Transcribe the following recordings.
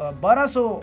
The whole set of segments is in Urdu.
1200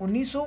1900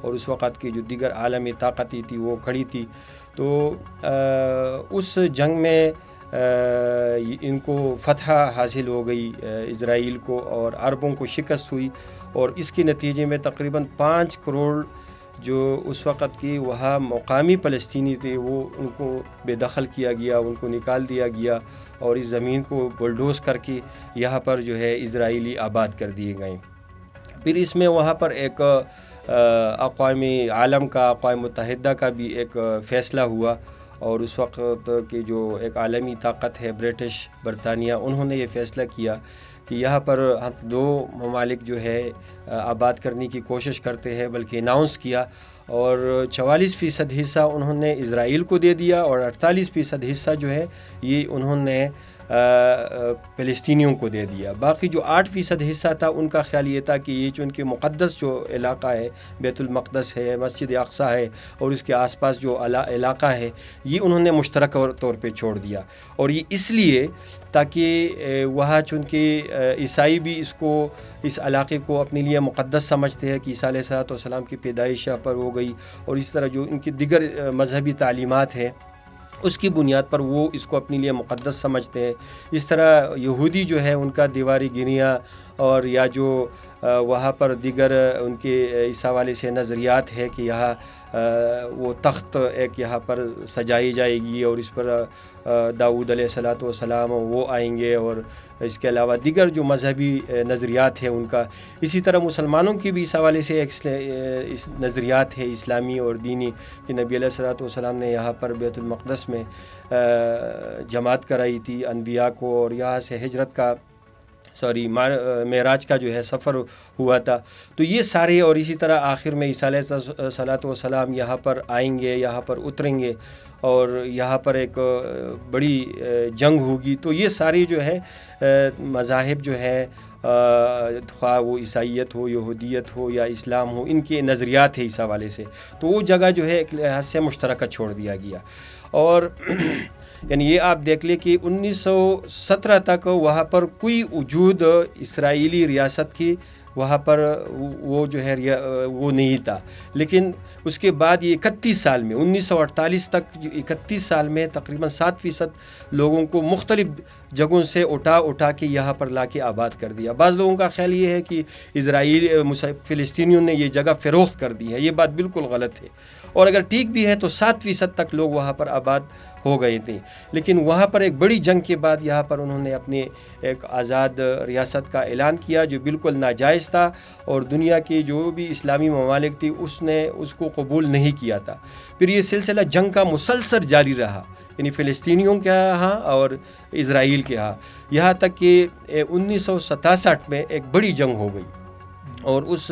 اور اس وقت کی جو دیگر عالمی طاقتیں تھی وہ کھڑی تھی. تو اس جنگ میں ان کو فتح حاصل ہو گئی اسرائیل کو, اور عربوں کو شکست ہوئی, اور اس کے نتیجے میں تقریباً 5 کروڑ جو اس وقت کی وہاں مقامی فلسطینی تھے وہ ان کو بے دخل کیا گیا, ان کو نکال دیا گیا, اور اس زمین کو بلڈوز کر کے یہاں پر جو ہے اسرائیلی آباد کر دیے گئے. پھر اس میں وہاں پر ایک اقوام عالم کا, اقوام متحدہ کا بھی ایک فیصلہ ہوا, اور اس وقت کی جو ایک عالمی طاقت ہے برٹش برطانیہ, انہوں نے یہ فیصلہ کیا کہ یہاں پر ہم 2 ممالک جو ہے آباد کرنے کی کوشش کرتے ہیں, بلکہ اناؤنس کیا, اور 44% حصہ انہوں نے اسرائیل کو دے دیا, اور 48% حصہ جو ہے یہ انہوں نے فلسطینیوں کو دے دیا. باقی جو 8% حصہ تھا ان کا خیال یہ تھا کہ یہ چونکہ مقدس جو علاقہ ہے, بیت المقدس ہے, مسجد اقصی ہے, اور اس کے آس پاس جو علاقہ ہے, یہ انہوں نے مشترک طور پہ چھوڑ دیا. اور یہ اس لیے تاکہ وہاں چونکہ عیسائی بھی اس علاقے کو اپنے لیے مقدس سمجھتے ہیں کہ عیسیٰ علیہ السلام کی پیدائش یہاں پر ہو گئی, اور اس طرح جو ان کی دیگر مذہبی تعلیمات ہیں اس کی بنیاد پر وہ اس کو اپنے لیے مقدس سمجھتے ہیں. اس طرح یہودی جو ہے ان کا دیواری گنیاں اور یا جو وہاں پر دیگر ان کے اس حوالے سے نظریات ہے کہ یہاں وہ تخت ایک یہاں پر سجائی جائے گی, اور اس پر داؤد علیہ السلام وہ آئیں گے, اور اس کے علاوہ دیگر جو مذہبی نظریات ہیں ان کا. اسی طرح مسلمانوں کی بھی اس حوالے سے ایک نظریات ہے اسلامی اور دینی کہ نبی علیہ السلام نے یہاں پر بیت المقدس میں جماعت کرائی تھی انبیاء کو, اور یہاں سے ہجرت کا معراج کا جو ہے سفر ہوا تھا. تو یہ سارے, اور اسی طرح آخر میں عیسیٰ علیہ السلام یہاں پر آئیں گے, یہاں پر اتریں گے, اور یہاں پر ایک بڑی جنگ ہوگی. تو یہ ساری جو ہے مذاہب جو ہے خواہ وہ عیسائیت ہو, یہودیت ہو یا اسلام ہو, ان کے نظریات ہیں اس حوالے سے. تو وہ جگہ جو ہے ایک لحاظ سے مشترکہ چھوڑ دیا گیا. اور یعنی یہ آپ دیکھ لیں کہ 1917 تک وہاں پر کوئی وجود اسرائیلی ریاست کی وہاں پر وہ جو ہے وہ نہیں تھا. لیکن اس کے بعد یہ 31 سال میں 1948 تک 31 سال میں تقریباً 7% لوگوں کو مختلف جگہوں سے اٹھا کے یہاں پر لا کے آباد کر دیا. بعض لوگوں کا خیال یہ ہے کہ فلسطینیوں نے یہ جگہ فروخت کر دی ہے. یہ بات بالکل غلط ہے, اور اگر ٹھیک بھی ہے تو 7% تک لوگ وہاں پر آباد ہو گئے تھے. لیکن وہاں پر ایک بڑی جنگ کے بعد یہاں پر انہوں نے اپنے ایک آزاد ریاست کا اعلان کیا جو بالکل ناجائز تھا, اور دنیا کے جو بھی اسلامی ممالک تھی اس نے اس کو قبول نہیں کیا تھا. پھر یہ سلسلہ جنگ کا مسلسل جاری رہا, یعنی فلسطینیوں کے ہاں اور اسرائیل کے ہاں, یہاں تک کہ 1967 میں ایک بڑی جنگ ہو گئی. اور اس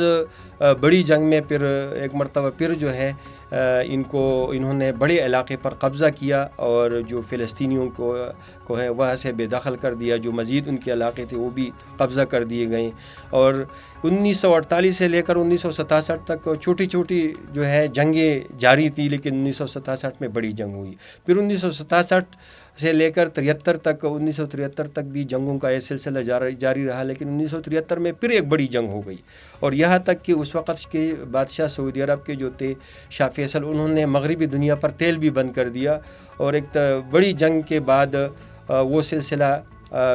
بڑی جنگ میں پھر ایک مرتبہ پھر جو ہے انہوں نے بڑے علاقے پر قبضہ کیا, اور جو فلسطینیوں کو ہے وہاں سے بے دخل کر دیا. جو مزید ان کے علاقے تھے وہ بھی قبضہ کر دیے گئے. اور 1948 سے لے کر 1967 تک چھوٹی چھوٹی جو ہے جنگیں جاری تھی, لیکن 1967 میں بڑی جنگ ہوئی. پھر 1967 سے لے کر 1973 تک 1973 تک بھی جنگوں کا یہ سلسلہ جاری رہا. لیکن 1973 میں پھر ایک بڑی جنگ ہو گئی, اور یہاں تک کہ اس وقت کے بادشاہ سعودی عرب کے جو تھے شاہ فیصل, انہوں نے مغربی دنیا پر تیل بھی بند کر دیا. اور ایک بڑی جنگ کے بعد وہ سلسلہ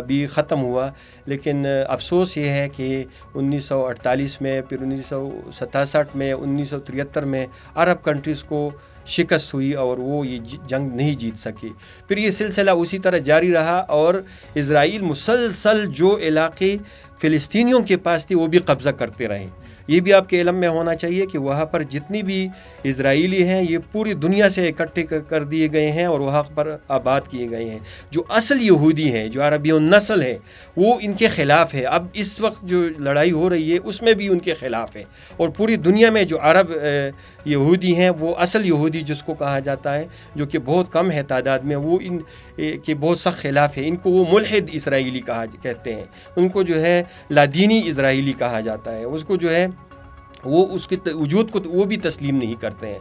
بھی ختم ہوا. لیکن افسوس یہ ہے کہ 1948 میں, پھر 1967 میں, 1973 میں عرب کنٹریز کو شکست ہوئی, اور وہ یہ جنگ نہیں جیت سکے. پھر یہ سلسلہ اسی طرح جاری رہا, اور اسرائیل مسلسل جو علاقے فلسطینیوں کے پاس تھی وہ بھی قبضہ کرتے رہے. یہ بھی آپ کے علم میں ہونا چاہیے کہ وہاں پر جتنی بھی اسرائیلی ہیں یہ پوری دنیا سے اکٹھے کر دیے گئے ہیں, اور وہاں پر آباد کیے گئے ہیں. جو اصل یہودی ہیں, جو عربی النسل ہیں, وہ ان کے خلاف ہے. اب اس وقت جو لڑائی ہو رہی ہے اس میں بھی ان کے خلاف ہے. اور پوری دنیا میں جو عرب یہودی ہیں, وہ اصل یہودی جس کو کہا جاتا ہے, جو کہ بہت کم ہے تعداد میں, وہ ان کے بہت سخت خلاف ہے. ان کو وہ ملحد اسرائیلی کہتے ہیں. ان کو جو ہے لادینی اسرائیلی کہا جاتا ہے. اس کو جو ہے وہ اس کے وجود کو وہ بھی تسلیم نہیں کرتے ہیں.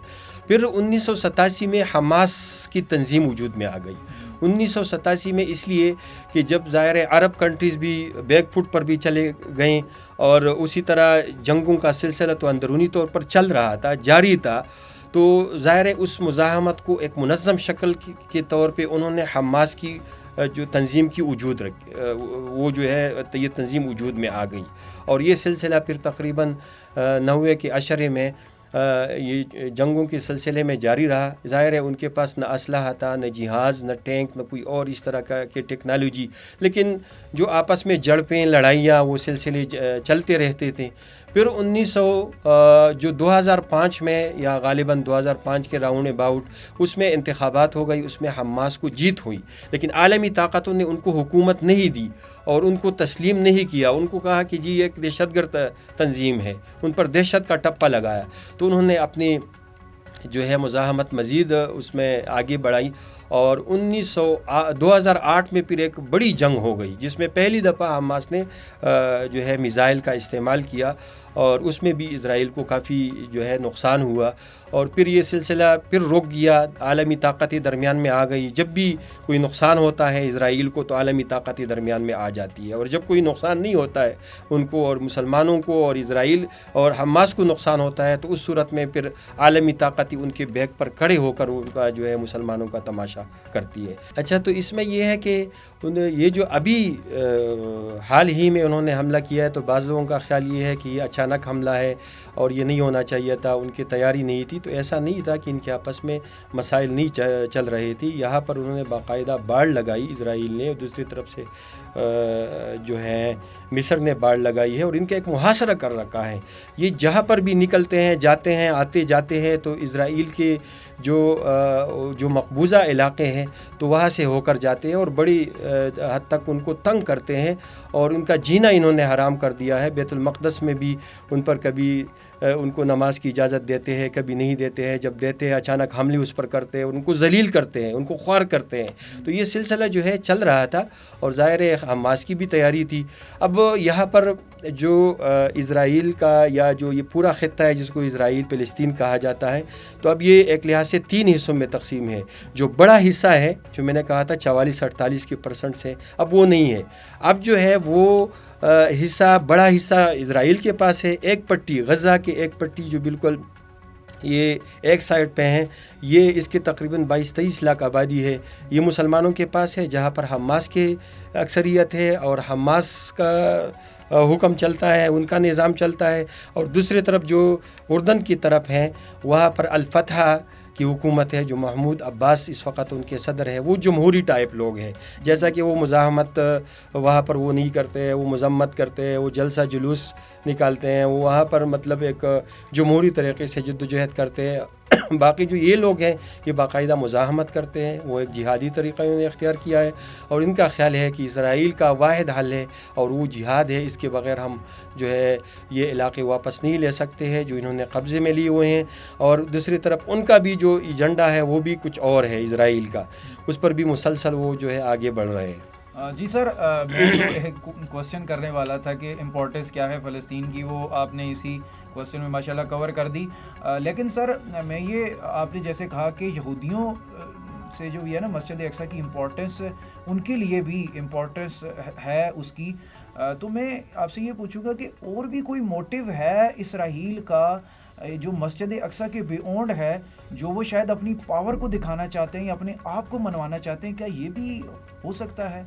پھر 1987 میں حماس کی تنظیم وجود میں آ گئی. 1987 میں اس لیے کہ جب ظاہر ہے عرب کنٹریز بھی بیک فٹ پر بھی چلے گئیں اور اسی طرح جنگوں کا سلسلہ تو اندرونی طور پر چل رہا تھا، جاری تھا، تو ظاہر ہے اس مزاحمت کو ایک منظم شکل کے طور پہ انہوں نے حماس کی جو تنظیم کی وجود وہ جو ہے یہ تنظیم وجود میں آ گئی، اور یہ سلسلہ پھر تقریباً 90 کے عشرے میں یہ جنگوں کے سلسلے میں جاری رہا۔ ظاہر ہے ان کے پاس نہ اسلحہ تھا، نہ جہاز، نہ ٹینک، نہ کوئی اور اس طرح کے ٹیکنالوجی، لیکن جو آپس میں جھڑپیں، لڑائیاں، وہ سلسلے چلتے رہتے تھے۔ پھر 2005 میں یا غالباً 2005 کے راؤنڈ اباؤٹ اس میں انتخابات ہو گئی، اس میں حماس کو جیت ہوئی، لیکن عالمی طاقتوں نے ان کو حکومت نہیں دی اور ان کو تسلیم نہیں کیا، ان کو کہا کہ جی ایک دہشت گرد تنظیم ہے، ان پر دہشت کا ٹپا لگایا، تو انہوں نے اپنی جو ہے مزاحمت مزید اس میں آگے بڑھائی، اور 2008 میں پھر ایک بڑی جنگ ہو گئی جس میں پہلی دفعہ حماس نے جو ہے میزائل کا استعمال کیا، اور اس میں بھی اسرائیل کو کافی جو ہے نقصان ہوا، اور پھر یہ سلسلہ پھر رک گیا، عالمی طاقتیں درمیان میں آ گئی۔ جب بھی کوئی نقصان ہوتا ہے اسرائیل کو تو عالمی طاقتیں درمیان میں آ جاتی ہے، اور جب کوئی نقصان نہیں ہوتا ہے ان کو اور مسلمانوں کو اور اسرائیل اور حماس کو نقصان ہوتا ہے تو اس صورت میں پھر عالمی طاقتیں ان کے بیک پر کھڑے ہو کر ان کا جو ہے مسلمانوں کا تماشا کرتی ہے۔ اچھا، تو اس میں یہ ہے کہ یہ جو ابھی حال ہی میں انہوں نے حملہ کیا ہے، تو بعض لوگوں کا خیال یہ ہے کہ یہ اچانک حملہ ہے اور یہ نہیں ہونا چاہیے تھا، ان کی تیاری نہیں تھی، تو ایسا نہیں تھا کہ ان کے آپس میں مسائل نہیں چل رہے تھے۔ یہاں پر انہوں نے باقاعدہ باڑ لگائی اسرائیل نے، اور دوسری طرف سے جو ہے مصر نے باڑ لگائی ہے، اور ان کا ایک محاصرہ کر رکھا ہے۔ یہ جہاں پر بھی نکلتے ہیں، جاتے ہیں، آتے جاتے ہیں، تو اسرائیل کے جو مقبوضہ علاقے ہیں تو وہاں سے ہو کر جاتے ہیں اور بڑی حد تک ان کو تنگ کرتے ہیں، اور ان کا جینا انہوں نے حرام کر دیا ہے۔ بیت المقدس میں بھی ان پر کبھی ان کو نماز کی اجازت دیتے ہیں، کبھی نہیں دیتے ہیں، جب دیتے ہیں اچانک حملے اس پر کرتے ہیں، ان کو ذلیل کرتے ہیں، ان کو خوار کرتے ہیں۔ تو یہ سلسلہ جو ہے چل رہا تھا، اور ظاہر ہے حماس کی بھی تیاری تھی۔ اب یہاں پر جو اسرائیل کا یا جو یہ پورا خطہ ہے جس کو اسرائیل فلسطین کہا جاتا ہے، تو اب یہ ایک لحاظ سے 3 حصوں میں تقسیم ہے۔ جو بڑا حصہ ہے جو میں نے کہا تھا 44-48% سے، اب وہ نہیں ہے۔ اب جو ہے وہ بڑا حصہ اسرائیل کے پاس ہے۔ ایک پٹی غزہ کے ایک پٹی جو بالکل یہ ایک سائڈ پہ ہیں، یہ اس کے تقریباً 22-23 لاکھ آبادی ہے، یہ مسلمانوں کے پاس ہے، جہاں پر حماس کے اکثریت ہے اور حماس کا حکم چلتا ہے، ان کا نظام چلتا ہے۔ اور دوسری طرف جو اردن کی طرف ہیں وہاں پر الفتح کی حکومت ہے، جو محمود عباس اس وقت ان کے صدر ہے، وہ جمہوری ٹائپ لوگ ہیں، جیسا کہ وہ مزاحمت وہاں پر وہ نہیں کرتے ہیں، وہ مذمت کرتے ہیں، وہ جلسہ جلوس نکالتے ہیں، وہ وہاں پر مطلب ایک جمہوری طریقے سے جدوجہد کرتے ہیں۔ باقی جو یہ لوگ ہیں یہ باقاعدہ مزاحمت کرتے ہیں، وہ ایک جہادی طریقہ انہوں نے اختیار کیا ہے، اور ان کا خیال ہے کہ اسرائیل کا واحد حل ہے اور وہ جہاد ہے، اس کے بغیر ہم جو ہے یہ علاقے واپس نہیں لے سکتے ہیں جو انہوں نے قبضے میں لیے ہوئے ہیں۔ اور دوسری طرف ان کا بھی جو ایجنڈا ہے وہ بھی کچھ اور ہے اسرائیل کا، اس پر بھی مسلسل وہ جو ہے آگے بڑھ رہے ہیں۔ جی سر، میں تو ایک کوشچن کرنے والا تھا کہ امپورٹنس کیا ہے فلسطین کی، وہ آپ نے اسی کوشچن میں ماشاءاللہ کور کر دی، لیکن سر میں یہ آپ نے جیسے کہا کہ یہودیوں سے جو ہے نا مسجد اقصیٰ کی امپورٹنس، ان کے لیے بھی امپورٹنس ہے اس کی، تو میں آپ سے یہ پوچھوں گا کہ اور بھی کوئی موٹیو ہے اسرائیل کا جو مسجد اقصیٰ کے بیونڈ ہے، جو وہ شاید اپنی پاور کو دکھانا چاہتے ہیں یا اپنے آپ کو منوانا چاہتے ہیں، کیا یہ بھی ہو سکتا ہے؟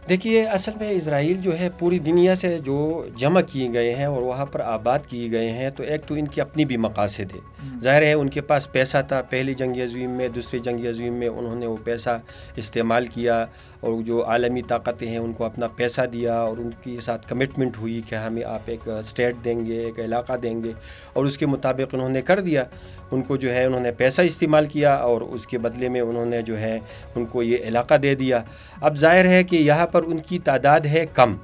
دیکھیے، اصل میں اسرائیل جو ہے پوری دنیا سے جو جمع کیے گئے ہیں اور وہاں پر آباد کیے گئے ہیں، تو ایک تو ان کی اپنی بھی مقاصد ہے۔ ظاہر ہے ان کے پاس پیسہ تھا، پہلی جنگ عظیم میں، دوسری جنگ عظیم میں انہوں نے وہ پیسہ استعمال کیا، اور جو عالمی طاقتیں ہیں ان کو اپنا پیسہ دیا، اور ان کے ساتھ کمٹمنٹ ہوئی کہ ہمیں آپ ایک اسٹیٹ دیں گے، ایک علاقہ دیں گے، اور اس کے مطابق انہوں نے کر دیا۔ ان کو جو ہے انہوں نے پیسہ استعمال کیا اور اس کے بدلے میں انہوں نے جو ہے ان کو یہ علاقہ دے دیا۔ اب ظاہر ہے کہ یہاں پر ان کی تعداد ہے کم،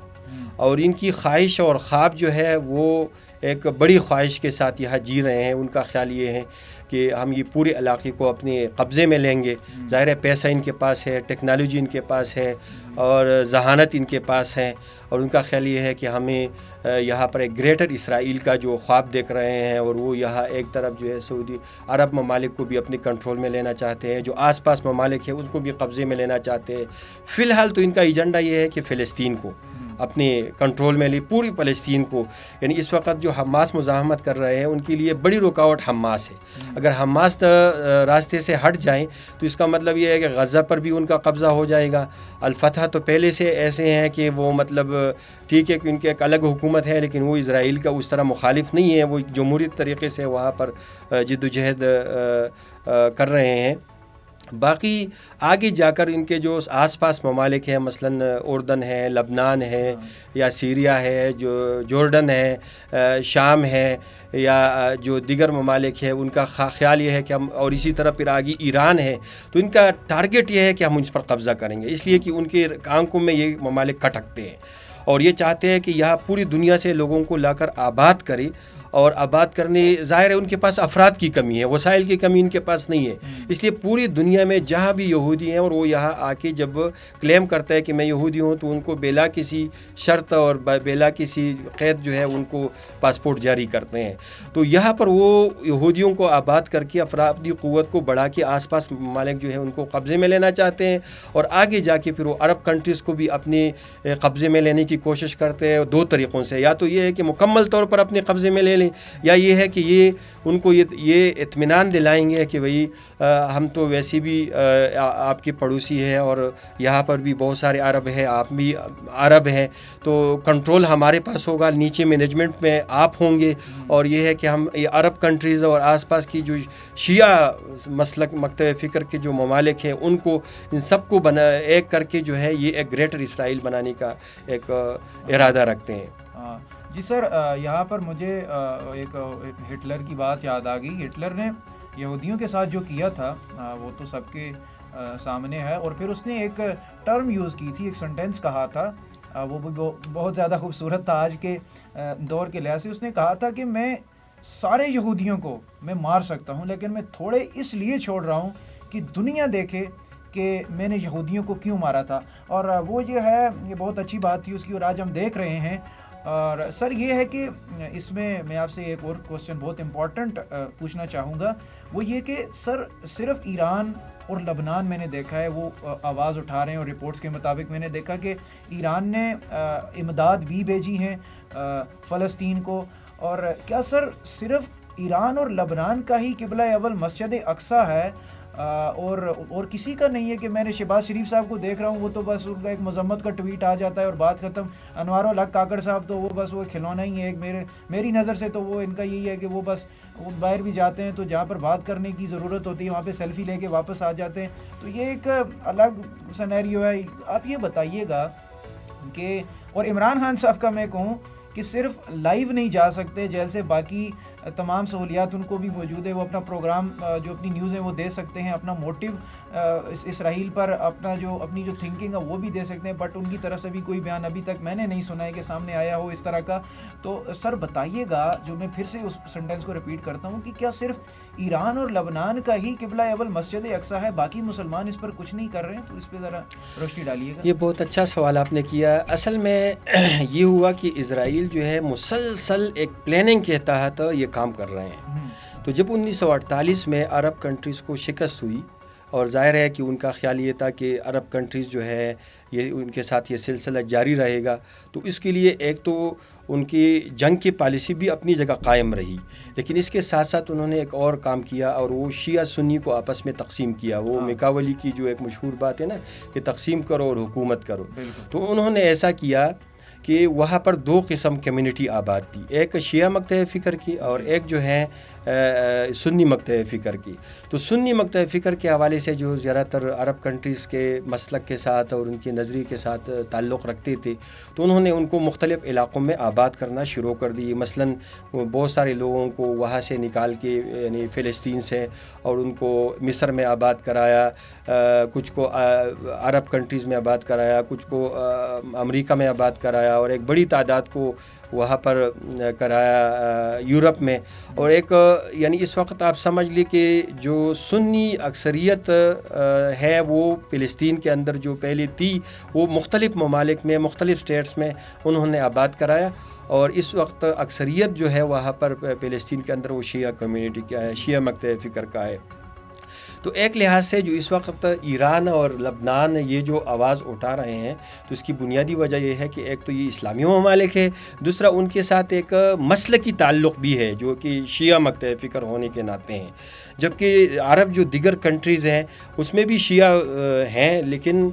اور ان کی خواہش اور خواب جو ہے وہ ایک بڑی خواہش کے ساتھ یہاں جی رہے ہیں۔ ان کا خیال یہ ہے کہ ہم یہ پورے علاقے کو اپنے قبضے میں لیں گے. ظاہر ہے پیسہ ان کے پاس ہے, ٹیکنالوجی ان کے پاس ہے اور ذہانت ان کے پاس ہے, اور ان کا خیال یہ ہے کہ ہمیں یہاں پر ایک گریٹر اسرائیل کا جو خواب دیکھ رہے ہیں, اور وہ یہاں ایک طرف جو ہے سعودی عرب ممالک کو بھی اپنے کنٹرول میں لینا چاہتے ہیں, جو آس پاس ممالک ہیں اس کو بھی قبضے میں لینا چاہتے ہیں. فی الحال تو ان کا ایجنڈا یہ ہے کہ فلسطین کو اپنے کنٹرول میں لی, پوری فلسطین کو. یعنی اس وقت جو حماس مزاحمت کر رہے ہیں ان کے لیے بڑی رکاوٹ حماس ہے. اگر حماس راستے سے ہٹ جائیں تو اس کا مطلب یہ ہے کہ غزہ پر بھی ان کا قبضہ ہو جائے گا. الفتح تو پہلے سے ایسے ہیں کہ وہ مطلب ٹھیک ہے کہ ان کی ایک الگ حکومت ہے, لیکن وہ اسرائیل کا اس طرح مخالف نہیں ہے, وہ جمہوری طریقے سے وہاں پر جد و جہد کر رہے ہیں. باقی آگے جا کر ان کے جو آس پاس ممالک ہیں, مثلاً اردن ہے, لبنان ہے, یا سیریا ہے, جو جورڈن ہے, شام ہے, یا جو دیگر ممالک ہیں, ان کا خیال یہ ہے کہ ہم, اور اسی طرح پھر آگے ایران ہے, تو ان کا ٹارگٹ یہ ہے کہ ہم ان پر قبضہ کریں گے, اس لیے کہ ان کے آنکھوں میں یہ ممالک کھٹکتے ہیں اور یہ چاہتے ہیں کہ یہاں پوری دنیا سے لوگوں کو لا کر آباد کرے. اور آباد کرنے, ظاہر ہے ان کے پاس افراد کی کمی ہے, وسائل کی کمی ان کے پاس نہیں ہے, اس لیے پوری دنیا میں جہاں بھی یہودی ہیں اور وہ یہاں آ کے جب کلیم کرتا ہے کہ میں یہودی ہوں, تو ان کو بلا کسی شرط اور بلا کسی قید جو ہے ان کو پاسپورٹ جاری کرتے ہیں. تو یہاں پر وہ یہودیوں کو آباد کر کے افرادی قوت کو بڑھا کے آس پاس ممالک جو ہے ان کو قبضے میں لینا چاہتے ہیں, اور آگے جا کے پھر وہ عرب کنٹریز کو بھی اپنے قبضے میں لینے کی کوشش کرتے ہیں. دو طریقوں سے, یا تو یہ ہے کہ مکمل طور پر اپنے قبضے میں لے لیں, یا یہ ہے کہ یہ ان کو یہ اطمینان دلائیں گے کہ بھئی ہم تو ویسے بھی آپ کے پڑوسی ہیں, اور یہاں پر بھی بہت سارے عرب ہیں, آپ بھی عرب ہیں, تو کنٹرول ہمارے پاس ہوگا, نیچے مینجمنٹ میں آپ ہوں گے, اور یہ ہے کہ ہم یہ عرب کنٹریز اور آس پاس کی جو شیعہ مسلک مکتب فکر کے جو ممالک ہیں ان کو, ان سب کو ایک کر کے جو ہے یہ ایک گریٹر اسرائیل بنانے کا ایک ارادہ رکھتے ہیں. جی سر, یہاں پر مجھے ایک ہٹلر کی بات یاد آ گئی. ہٹلر نے یہودیوں کے ساتھ جو کیا تھا وہ تو سب کے سامنے ہے, اور پھر اس نے ایک ٹرم یوز کی تھی, ایک سنٹینس کہا تھا, وہ بھی بہت زیادہ خوبصورت تھا آج کے دور کے لحاظ سے. اس نے کہا تھا کہ میں سارے یہودیوں کو میں مار سکتا ہوں, لیکن میں تھوڑے اس لیے چھوڑ رہا ہوں کہ دنیا دیکھے کہ میں نے یہودیوں کو کیوں مارا تھا. اور وہ جو ہے یہ بہت اچھی بات تھی اس کی, اور آج ہم دیکھ رہے ہیں. اور سر یہ ہے کہ اس میں آپ سے ایک اور کوسچن بہت امپورٹنٹ پوچھنا چاہوں گا, وہ یہ کہ سر صرف ایران اور لبنان میں نے دیکھا ہے وہ آواز اٹھا رہے ہیں, اور رپورٹس کے مطابق میں نے دیکھا کہ ایران نے امداد بھی بھیجی ہیں فلسطین کو. اور کیا سر صرف ایران اور لبنان کا ہی قبلہ اول مسجد اقصیٰ ہے اور کسی کا نہیں ہے؟ کہ میں نے شہباز شریف صاحب کو دیکھ رہا ہوں, وہ تو بس ان کا ایک مذمت کا ٹویٹ آ جاتا ہے اور بات ختم. انوار الحق کاکڑ صاحب تو وہ بس وہ کھلونا ہی ہے ایک, میری نظر سے تو وہ ان کا یہی ہے کہ وہ بس وہ باہر بھی جاتے ہیں تو جہاں پر بات کرنے کی ضرورت ہوتی ہے وہاں پہ سیلفی لے کے واپس آ جاتے ہیں. تو یہ ایک الگ سینیریو ہے. آپ یہ بتائیے گا کہ, اور عمران خان صاحب کا میں کہوں کہ صرف لائیو نہیں جا سکتے جیل سے, باقی تمام سہولیات ان کو بھی موجود ہے, وہ اپنا پروگرام جو اپنی نیوز ہے وہ دے سکتے ہیں, اپنا موٹیو اسرائیل پر اپنی جو تھنکنگ ہے وہ بھی دے سکتے ہیں, بٹ ان کی طرف سے بھی کوئی بیان ابھی تک میں نے نہیں سنا ہے کہ سامنے آیا ہو اس طرح کا. تو سر بتائیے گا, جو میں پھر سے اس سینٹینس کو ریپیٹ کرتا ہوں, کہ کیا صرف ایران اور لبنان کا ہی قبلہ اول مسجد اقصیٰ ہے, باقی مسلمان اس پر کچھ نہیں کر رہے ہیں؟ تو اس پہ ذرا روشنی ڈالیے گا. یہ بہت اچھا سوال آپ نے کیا. اصل میں یہ ہوا کہ اسرائیل جو ہے مسلسل ایک پلاننگ کے تحت یہ کام کر رہے ہیں. تو جب 1948 میں عرب کنٹریز کو شکست ہوئی, اور ظاہر ہے کہ ان کا خیال یہ تھا کہ عرب کنٹریز جو ہے یہ ان کے ساتھ یہ سلسلہ جاری رہے گا, تو اس کے لیے ایک تو ان کی جنگ کی پالیسی بھی اپنی جگہ قائم رہی, لیکن اس کے ساتھ ساتھ انہوں نے ایک اور کام کیا, اور وہ شیعہ سنی کو آپس میں تقسیم کیا. وہ میکاولی کی جو ایک مشہور بات ہے نا کہ تقسیم کرو اور حکومت کرو, تو انہوں نے ایسا کیا کہ وہاں پر دو قسم کمیونٹی آباد تھی, ایک شیعہ مکتب فکر کی اور ایک جو ہے سنی مکتب فکر کی. تو سنی مکتب فکر کے حوالے سے جو زیادہ تر عرب کنٹریز کے مسلک کے ساتھ اور ان کے نظریے کے ساتھ تعلق رکھتے تھے, تو انہوں نے ان کو مختلف علاقوں میں آباد کرنا شروع کر دی. مثلاً بہت سارے لوگوں کو وہاں سے نکال کے یعنی فلسطین سے, اور ان کو مصر میں آباد کرایا, کچھ کو عرب کنٹریز میں آباد کرایا, کچھ کو امریکہ میں آباد کرایا, اور ایک بڑی تعداد کو وہاں پر کرایا یورپ میں. اور ایک یعنی اس وقت آپ سمجھ لیں کہ جو سنی اکثریت ہے وہ فلسطین کے اندر جو پہلے تھی وہ مختلف ممالک میں مختلف اسٹیٹس میں انہوں نے آباد کرایا، اور اس وقت اکثریت جو ہے وہاں پر فلسطین کے اندر وہ شیعہ کمیونٹی کا ہے، شیعہ مکتب فکر کا ہے۔ تو ایک لحاظ سے جو اس وقت ایران اور لبنان یہ جو آواز اٹھا رہے ہیں تو اس کی بنیادی وجہ یہ ہے کہ ایک تو یہ اسلامی ممالک ہے، دوسرا ان کے ساتھ ایک مسلکی تعلق بھی ہے جو کہ شیعہ مکتب فکر ہونے کے ناطے ہیں، جبکہ عرب جو دیگر کنٹریز ہیں اس میں بھی شیعہ ہیں لیکن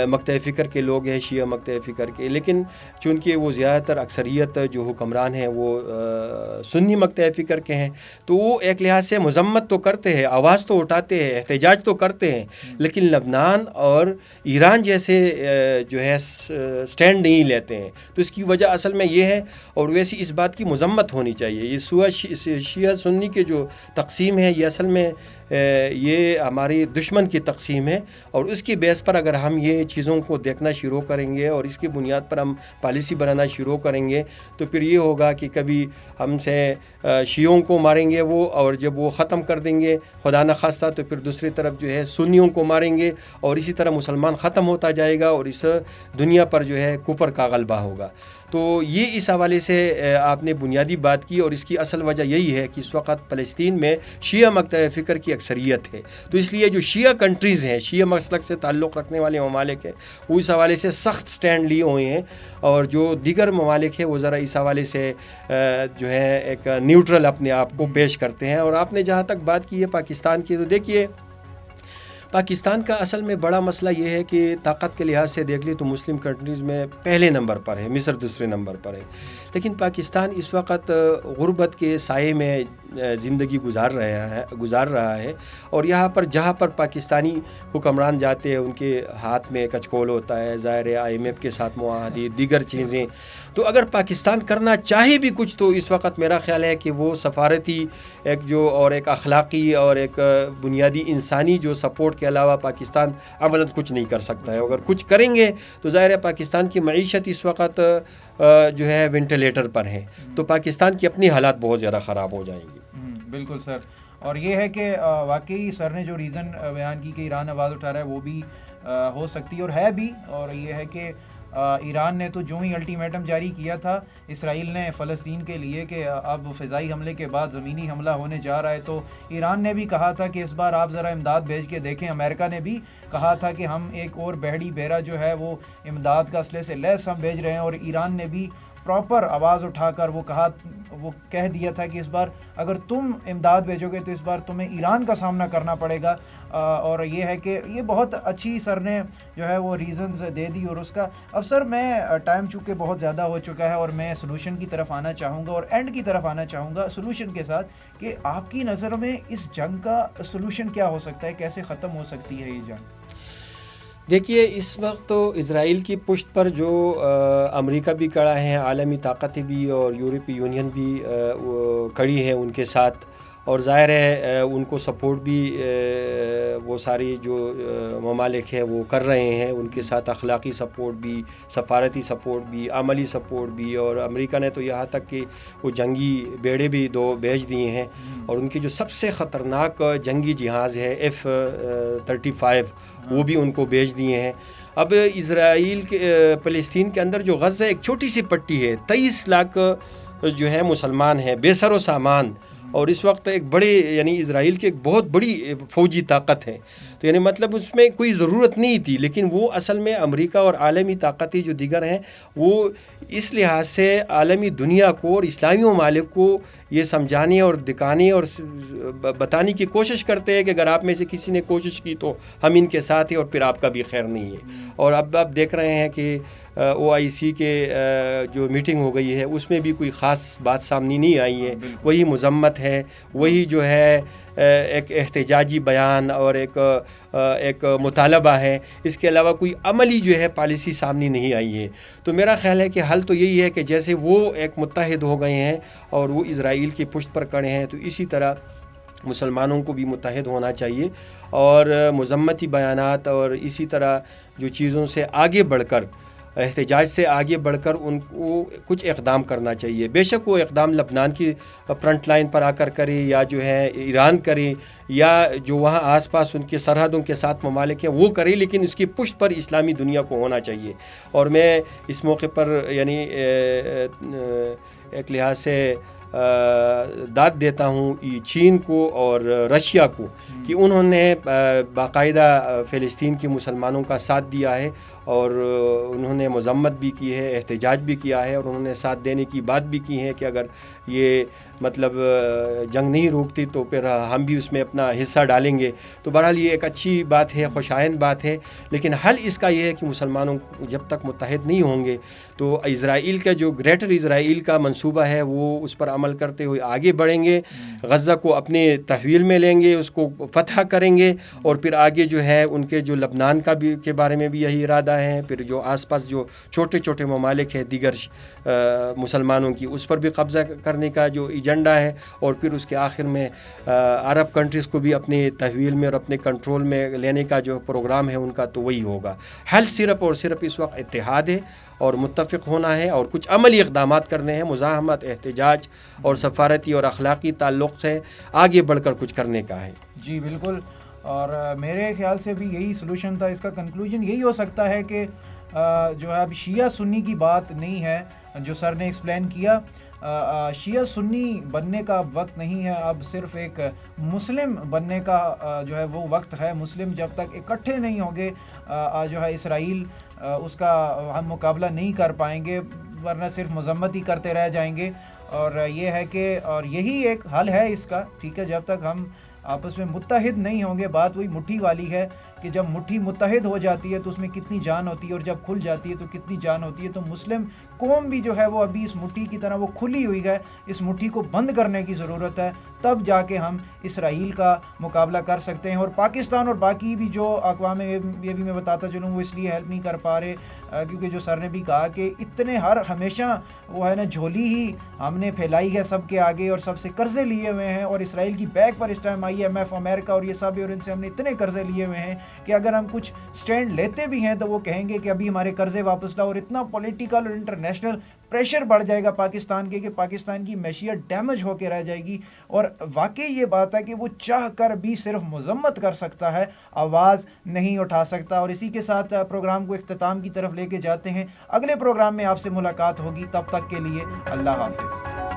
مکتب فکر کے لوگ ہیں، شیعہ مکتب فکر کے، لیکن چونکہ وہ زیادہ تر اکثریت جو حکمران ہیں وہ سنی مکتب فکر کے ہیں، تو وہ ایک لحاظ سے مذمت تو کرتے ہیں، آواز تو اٹھاتے ہیں، احتجاج تو کرتے ہیں، لیکن لبنان اور ایران جیسے جو ہے سٹینڈ نہیں لیتے ہیں۔ تو اس کی وجہ اصل میں یہ ہے، اور ویسی اس بات کی مذمت ہونی چاہیے۔ یہ شیعہ سنی کے جو تقسیم ہے یہ اصل میں یہ ہماری دشمن کی تقسیم ہے، اور اس کی بیس پر اگر ہم یہ چیزوں کو دیکھنا شروع کریں گے اور اس کی بنیاد پر ہم پالیسی بنانا شروع کریں گے تو پھر یہ ہوگا کہ کبھی ہم سے شیعوں کو ماریں گے وہ، اور جب وہ ختم کر دیں گے خدا نخواستہ تو پھر دوسری طرف جو ہے سنیوں کو ماریں گے، اور اسی طرح مسلمان ختم ہوتا جائے گا اور اس دنیا پر جو ہے کفر کا غلبہ ہوگا۔ تو یہ اس حوالے سے آپ نے بنیادی بات کی، اور اس کی اصل وجہ یہی ہے کہ اس وقت فلسطین میں شیعہ مکتب فکر کی اکثریت ہے، تو اس لیے جو شیعہ کنٹریز ہیں، شیعہ مسلک سے تعلق رکھنے والے ممالک ہیں، وہ اس حوالے سے سخت سٹینڈ لیے ہوئے ہیں، اور جو دیگر ممالک ہیں وہ ذرا اس حوالے سے جو ہے ایک نیوٹرل اپنے آپ کو پیش کرتے ہیں۔ اور آپ نے جہاں تک بات کی ہے پاکستان کی، تو دیکھیے پاکستان کا اصل میں بڑا مسئلہ یہ ہے کہ طاقت کے لحاظ سے دیکھ لی تو مسلم کنٹریز میں پہلے نمبر پر ہے، مصر دوسرے نمبر پر ہے، لیکن پاکستان اس وقت غربت کے سائے میں زندگی گزار رہا ہے، اور یہاں پر جہاں پر پاکستانی حکمران جاتے ہیں ان کے ہاتھ میں کچکول ہوتا ہے، ظاہر ہے IMF کے ساتھ معاہدے، دیگر چیزیں۔ تو اگر پاکستان کرنا چاہے بھی کچھ تو اس وقت میرا خیال ہے کہ وہ سفارتی ایک اخلاقی اور ایک بنیادی انسانی جو سپورٹ کے علاوہ پاکستان عملاً کچھ نہیں کر سکتا ہے۔ اگر کچھ کریں گے تو ظاہر ہے پاکستان کی معیشت اس وقت جو ہے وینٹیلیٹر پر ہے، تو پاکستان کی اپنی حالات بہت زیادہ خراب ہو جائیں گی۔ بالکل سر، اور یہ ہے کہ واقعی سر نے جو ریزن بیان کی کہ ایران آواز اٹھا رہا ہے وہ بھی ہو سکتی اور ہے بھی، اور یہ ہے کہ ایران نے تو جو ہی الٹیمیٹم جاری کیا تھا اسرائیل نے فلسطین کے لیے کہ اب فضائی حملے کے بعد زمینی حملہ ہونے جا رہا ہے، تو ایران نے بھی کہا تھا کہ اس بار آپ ذرا امداد بھیج کے دیکھیں۔ امریکہ نے بھی کہا تھا کہ ہم ایک اور بحری بیڑا جو ہے وہ امداد کا اسلحے سے لیس ہم بھیج رہے ہیں، اور ایران نے بھی پراپر آواز اٹھا کر وہ کہہ دیا تھا کہ اس بار اگر تم امداد بھیجو گے تو اس بار تمہیں ایران کا سامنا کرنا پڑے گا، اور یہ ہے کہ یہ بہت اچھی سر نے جو ہے وہ ریزنز دے دی۔ اور اس کا اب سر میں ٹائم چونکہ بہت زیادہ ہو چکا ہے اور میں سلوشن کی طرف آنا چاہوں گا اور اینڈ کی طرف آنا چاہوں گا سلوشن کے ساتھ، کہ آپ کی نظر میں اس جنگ کا سلوشن کیا ہو سکتا ہے، کیسے ختم ہو سکتی ہے یہ جنگ؟ دیکھیے اس وقت تو اسرائیل کی پشت پر جو امریکہ بھی کڑا ہے، عالمی طاقتیں بھی اور یورپی یونین بھی کڑی ہیں ان کے ساتھ، اور ظاہر ہے ان کو سپورٹ بھی وہ ساری جو ممالک ہیں وہ کر رہے ہیں، ان کے ساتھ اخلاقی سپورٹ بھی، سفارتی سپورٹ بھی، عملی سپورٹ بھی، اور امریکہ نے تو یہاں تک کہ وہ جنگی بیڑے بھی 2 بھیج دیے ہیں، اور ان کی جو سب سے خطرناک جنگی جہاز ہے F-35 وہ بھی ان کو بھیج دیے ہیں۔ اب اسرائیل کے فلسطین کے اندر جو غزہ ایک چھوٹی سی پٹی ہے، 23 لاکھ جو ہے مسلمان ہیں بے سر و سامان، اور اس وقت ایک بڑے یعنی اسرائیل کی ایک بہت بڑی فوجی طاقت ہے، تو یعنی مطلب اس میں کوئی ضرورت نہیں تھی، لیکن وہ اصل میں امریکہ اور عالمی طاقتیں جو دیگر ہیں وہ اس لحاظ سے عالمی دنیا کو اور اسلامی ممالک کو یہ سمجھانے اور دکھانے اور بتانے کی کوشش کرتے ہیں کہ اگر آپ میں سے کسی نے کوشش کی تو ہم ان کے ساتھ ہیں اور پھر آپ کا بھی خیر نہیں ہے۔ اور اب آپ دیکھ رہے ہیں کہ OIC کے جو میٹنگ ہو گئی ہے اس میں بھی کوئی خاص بات سامنے نہیں آئی ہے، وہی مذمت ہے، وہی جو ہے ایک احتجاجی بیان اور ایک مطالبہ ہے، اس کے علاوہ کوئی عملی جو ہے پالیسی سامنے نہیں آئی ہے۔ تو میرا خیال ہے کہ حل تو یہی ہے کہ جیسے وہ ایک متحد ہو گئے ہیں اور وہ اسرائیل کی پشت پر کھڑے ہیں، تو اسی طرح مسلمانوں کو بھی متحد ہونا چاہیے، اور مذمتی بیانات اور اسی طرح جو چیزوں سے آگے بڑھ کر احتجاج سے آگے بڑھ کر ان کو کچھ اقدام کرنا چاہیے. بے شک وہ اقدام لبنان کی فرنٹ لائن پر آ کر کرے یا جو ہے ایران کرے یا جو وہاں آس پاس ان کے سرحدوں کے ساتھ ممالک ہیں وہ کرے, لیکن اس کی پشت پر اسلامی دنیا کو ہونا چاہیے. اور میں اس موقع پر یعنی ایک لحاظ سے داد دیتا ہوں چین کو اور رشیا کو کہ انہوں نے باقاعدہ فلسطین کے مسلمانوں کا ساتھ دیا ہے اور انہوں نے مذمت بھی کی ہے, احتجاج بھی کیا ہے اور انہوں نے ساتھ دینے کی بات بھی کی ہے کہ اگر یہ مطلب جنگ نہیں روکتی تو پھر ہم بھی اس میں اپنا حصہ ڈالیں گے. تو بہرحال یہ ایک اچھی بات ہے, خوشائند بات ہے, لیکن حل اس کا یہ ہے کہ مسلمانوں جب تک متحد نہیں ہوں گے تو اسرائیل کا جو گریٹر اسرائیل کا منصوبہ ہے وہ اس پر عمل کرتے ہوئے آگے بڑھیں گے, غزہ کو اپنے تحویل میں لیں گے, اس کو فتح کریں گے اور پھر آگے جو ہے ان کے جو لبنان کا بھی کے بارے میں بھی یہی ارادہ ہے, پھر جو آس پاس جو چھوٹے چھوٹے ممالک ہیں دیگر مسلمانوں کی اس پر بھی قبضہ کرنے کا جو ایجنڈا ہے, اور پھر اس کے آخر میں عرب کنٹریز کو بھی اپنے تحویل میں اور اپنے کنٹرول میں لینے کا جو پروگرام ہے ان کا تو وہی ہوگا. حل صرف اور صرف اس وقت اتحاد ہے اور متفق ہونا ہے اور کچھ عملی اقدامات کرنے ہیں, مزاحمت, احتجاج اور سفارتی اور اخلاقی تعلق سے آگے بڑھ کر کچھ کرنے کا ہے. جی بالکل, اور میرے خیال سے بھی یہی سلوشن تھا. اس کا کنکلوژن یہی ہو سکتا ہے کہ جو ہے اب شیعہ سنی کی بات نہیں ہے جو سر نے ایکسپلین کیا. شیعہ سنی بننے کا اب وقت نہیں ہے, اب صرف ایک مسلم بننے کا جو ہے وہ وقت ہے. مسلم جب تک اکٹھے نہیں ہوں گے جو ہے اسرائیل اس کا ہم مقابلہ نہیں کر پائیں گے, ورنہ صرف مذمت ہی کرتے رہ جائیں گے. اور یہ ہے کہ اور یہی ایک حل ہے اس کا, ٹھیک ہے, جب تک ہم آپس میں متحد نہیں ہوں گے. بات وہی مٹھی والی ہے کہ جب مٹھی متحد ہو جاتی ہے تو اس میں کتنی جان ہوتی ہے, اور جب کھل جاتی ہے تو کتنی جان ہوتی ہے. تو مسلم قوم بھی جو ہے وہ ابھی اس مٹھی کی طرح وہ کھلی ہوئی ہے, اس مٹھی کو بند کرنے کی ضرورت ہے, تب جا کے ہم اسرائیل کا مقابلہ کر سکتے ہیں. اور پاکستان اور باقی بھی جو اقوام, یہ بھی میں بتاتا چلوں, وہ اس لیے ہیلپ نہیں کر پا رہے کیونکہ جو سر نے بھی کہا کہ اتنے ہمیشہ وہ ہے نا جھولی ہی ہم نے پھیلائی ہے سب کے آگے اور سب سے قرضے لیے ہوئے ہیں, اور اسرائیل کی بیک پر اس ٹائم IMF, امریکہ اور یہ سب, اور ان سے ہم نے اتنے قرضے لیے ہوئے ہیں کہ اگر ہم کچھ سٹینڈ لیتے بھی ہیں تو وہ کہیں گے کہ ابھی ہمارے قرضے واپس لاؤ. اور اتنا پولیٹیکل اور انٹرنیشنل پریشر بڑھ جائے گا پاکستان کے کہ پاکستان کی معیشت ڈیمیج ہو کے رہ جائے گی. اور واقعی یہ بات ہے کہ وہ چاہ کر بھی صرف مذمت کر سکتا ہے, آواز نہیں اٹھا سکتا. اور اسی کے ساتھ پروگرام کو اختتام کی طرف لے کے جاتے ہیں. اگلے پروگرام میں آپ سے ملاقات ہوگی, تب تک کے لیے اللہ حافظ.